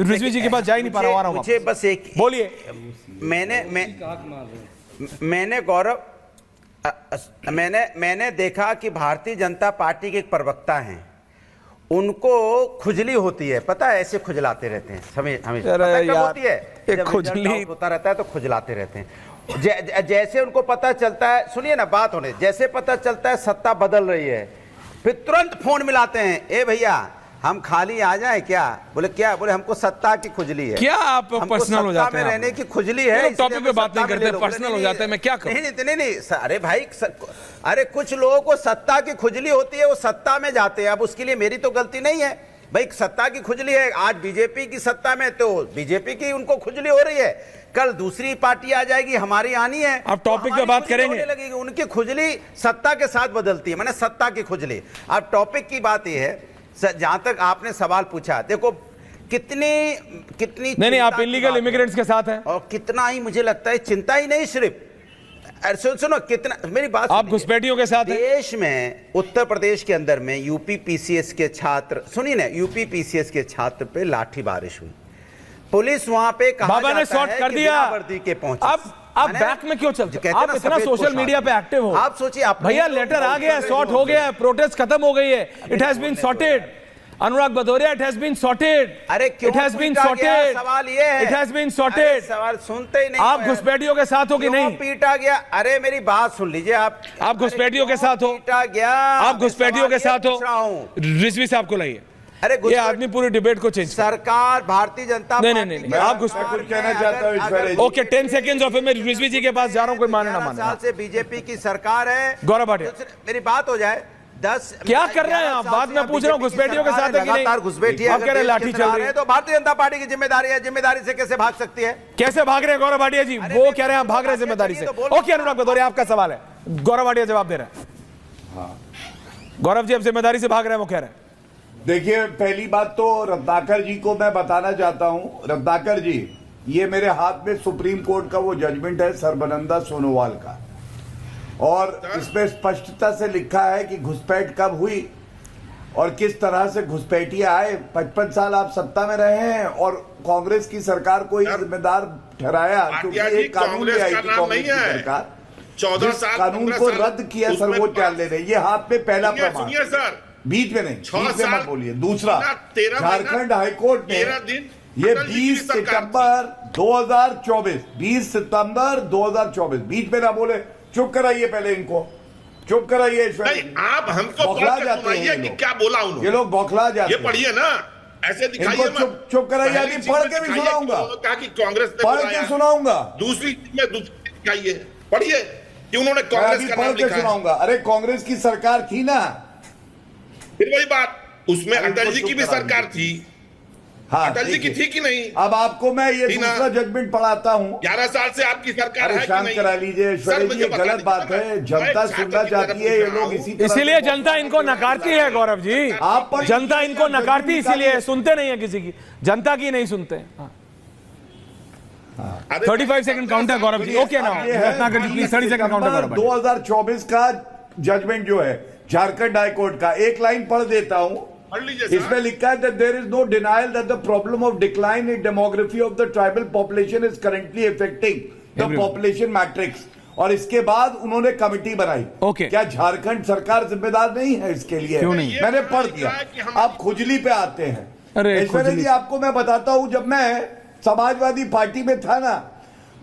रिजवी जी के पास जा ही नहीं पा रहा हूं। मुझे बस एक बोलिए। मैंने गौरव मैंने देखा कि भारतीय जनता पार्टी के एक प्रवक्ता हैं, उनको खुजली होती है, पता है, ऐसे खुजलाते रहते हैं, हमेशा पता है कब होती है, जब खुजली होता रहता है तो खुजलाते रहते हैं। जैसे उनको पता चलता है, सुनिए ना बात होने, जैसे पता चलता है सत्ता बदल रही है, फिर तुरंत फोन मिलाते हैं, ए भैया हम खाली आ जाएं क्या? बोले क्या? बोले हमको सत्ता की खुजली है। क्या आप पर्सनल हो जाते हैं? रहने की खुजली है, टॉपिक पे बात नहीं करते, पर्सनल हो जाता है, मैं क्या करूं? नहीं, अरे भाई, अरे कुछ लोगों को सत्ता की खुजली होती है, वो सत्ता में जाते हैं। अब उसके लिए मेरी तो गलती नहीं है भाई, सत्ता की खुजली है। आज बीजेपी की सत्ता में तो बीजेपी की उनको खुजली हो रही है, कल दूसरी पार्टी आ जाएगी, हमारी आनी है, अब टॉपिक पे बात करेंगे, लगेगी। उनकी खुजली सत्ता के साथ बदलती है, मैंने सत्ता की खुजली। अब टॉपिक की बात यह है, जहां तक आपने सवाल पूछा, देखो कितनी नहीं, आप इलीगल इमिग्रेंट्स के साथ हैं, और कितना ही मुझे लगता है चिंता ही नहीं, सिर्फ सुनो कितना, मेरी बात, आप घुसपैठियों के साथ देश में उत्तर प्रदेश के अंदर में यूपी पीसीएस के छात्र, सुनिए ना, यूपी पीसीएस के छात्र पे लाठी बारिश हुई, पुलिस वहां पे बाबा ने शॉट कर दिया, वर्दी के पहुंचे। अब आप बैक में क्यों चलते? आप इतना सोशल मीडिया पे एक्टिव हो, आप सोचिए, भैया लेटर आ गया है, सॉर्ट हो गया है, प्रोटेस्ट खत्म हो गई है, it has been sorted. Anurag Bhadauria, it has been sorted. अरे क्यों? It has been sorted. सवाल ये है, इट हैज बीन सॉर्टेड। सवाल सुनते ही नहीं। आप घुसपैठियों के साथ हो कि नहीं? पीटा गया? अरे मेरी बात सुन लीजिए, आप घुसपैठियों के साथ हो? पीटा गया? आप घुसपैठियों के साथ हो? रिजवी साहब को लाइए। अरे ये आदमी पूरी डिबेट को चेंज, सरकार भारतीय जनता नहीं, आप कुछ कहना चाहता हूं। ओके, 10 सेकंड्स और फिर मैं रिजवी जी के पास जा रहा हूं, कोई माने ना माने। साल से बीजेपी की सरकार है। गौरव भाटिया, मेरी बात हो जाए, 10 क्या कर रहे हैं आप? बात मैं पूछ रहा हूं, घुसपैठियों के साथ है कि नहीं? घुसपैठियों आप कह रहे लाठी चल रही है, तो भारतीय जनता पार्टी की जिम्मेदारी है, जिम्मेदारी से कैसे भाग सकती है? कैसे भाग रहे हैं गौरव भाटिया जी? वो कह रहे हैं आप भाग रहे हैं जिम्मेदारी से। ओके अनुराग भदौरिया, आपका सवाल है, गौरव भाटिया जवाब दे रहे हैं। गौरव जी, अब जिम्मेदारी से भाग रहे हैं, वो कह रहे हैं। देखिए, पहली बात तो रत्नाकर जी को मैं बताना चाहता हूं, रत्नाकर जी, ये मेरे हाथ में सुप्रीम कोर्ट का वो जजमेंट है सर्बानंद सोनोवाल का, और इसमें स्पष्टता से लिखा है कि घुसपैठ कब हुई और किस तरह से घुसपैठिया आए। 55 साल आप सत्ता में रहे हैं और कांग्रेस की सरकार को ही जिम्मेदार ठहराया, क्योंकि एक कानून ले आई थी कांग्रेस की सरकार, 14 साल कानून को रद्द किया सर्वोच्च न्यायालय ने। ये हाथ में पहला प्रमाण, बीच में नहीं, बीच में मत बोलिए। दूसरा, झारखंड हाईकोर्ट ने ये 20 सितंबर 2024, 20 सितंबर 2024, बीच में ना बोले, चुप कराइए पहले इनको, चुप कराइए। आप हमको बौखला जाते हैं कि क्या बोला उन्होंने, ये लोग बौखला जाते हैं। ये पढ़िए ना, ऐसे दिखाइए, चुप कराइए, अभी पढ़ के भी सुनाऊंगा, कांग्रेस पढ़ के सुनाऊंगा। दूसरी दिखाइए, पढ़िए कि उन्होंने कांग्रेस का नाम लिखा है। सुनाऊंगा। अरे कांग्रेस की सरकार थी ना, फिर वही बात, उसमें अटल जी की भी सरकार थी। हाँ, अटल जी की थी कि नहीं? अब आपको मैं ये दूसरा जजमेंट पढ़ाता हूँ। 11 साल से आपकी सरकार है कि शांत नहीं? करा लीजिए, ये गलत बात है, जनता सुनना चाहती है, ये लोग इसीलिए जनता इनको नकारती है गौरव जी, आप जनता इनको नकारती, इसीलिए सुनते नहीं है किसी की, जनता की नहीं सुनते। 35 सेकंड काउंट है गौरव जी। ओके ना, रत्नाकर जी प्लीज 30 सेकंड काउंट है। 2024 का जजमेंट जो है झारखंड हाईकोर्ट का, एक लाइन पढ़ देता हूं। इसमें लिखा है that there is no denial that the problem of decline in demography of the tribal population is currently affecting the population matrix। और इसके बाद उन्होंने कमेटी बनाई। क्या झारखंड सरकार जिम्मेदार नहीं है इसके लिए? क्यों नहीं? मैंने पढ़ दिया। अब खुजली पे आते हैं। अरे जी, आपको मैं बताता हूं, जब मैं समाजवादी पार्टी में था ना,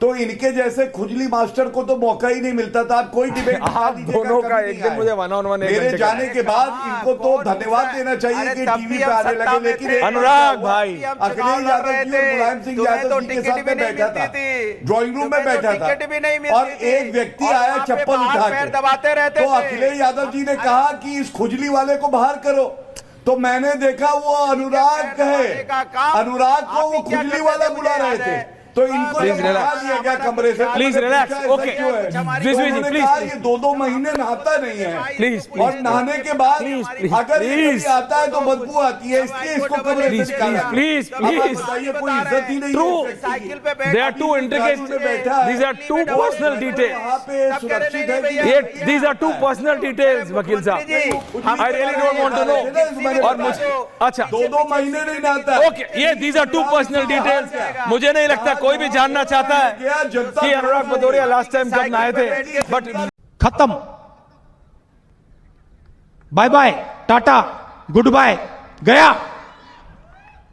तो इनके जैसे खुजली मास्टर को तो मौका ही नहीं मिलता था। आप कोई डिबेट दोनों का एक दिन मुझे मेरे जाने के बाद इनको तो धन्यवाद देना चाहिए कि टीवी पे आने लगे। लेकिन अनुराग भाई, अखिलेश यादव जी और मुलायम सिंह यादव जी के साथ में बैठा था, ड्राइंग रूम में बैठा था, और एक व्यक्ति आया चप्पल उठा के, दबाते रहते, तो अखिलेश यादव जी ने कहा कि इस खुजली वाले को बाहर करो। तो मैंने देखा वो अनुराग है, अनुराग को वो खुजली वाला बुला रहे थे। तो इनको Please निकाल relax. दिया गया कमरे से। Please relax. ऐसा Okay. क्यों है? Rizvi ji, उन्होंने please, कहा please. ये 2-2 महीने नहाता नहीं है। Please, और please. नहाने के बाद Please, please, अगर ये please. कभी आता है तो बदबू आती है, इसलिए इसको कमरे Please, से निकाला। please, अब आप please. बताइए, कोई इज्जत ही नहीं है True. इस व्यक्ति की। साइकिल पे बैठ They are too intricate. These are two personal details. वहाँ पे सुरक्षित है कि ये these are two personal details, वकील साहब। I really don't want to know. और मुझे अच्छा 2-2 महीने नहीं नहाता है। ओके, ये these are two personal details. मुझे नहीं लगता कोई भी जानना चाहता है कि अनुराग भदौरिया लास्ट टाइम कब नहाए थे, बट खत्म, बाय बाय, टाटा, गुड बाय, गया।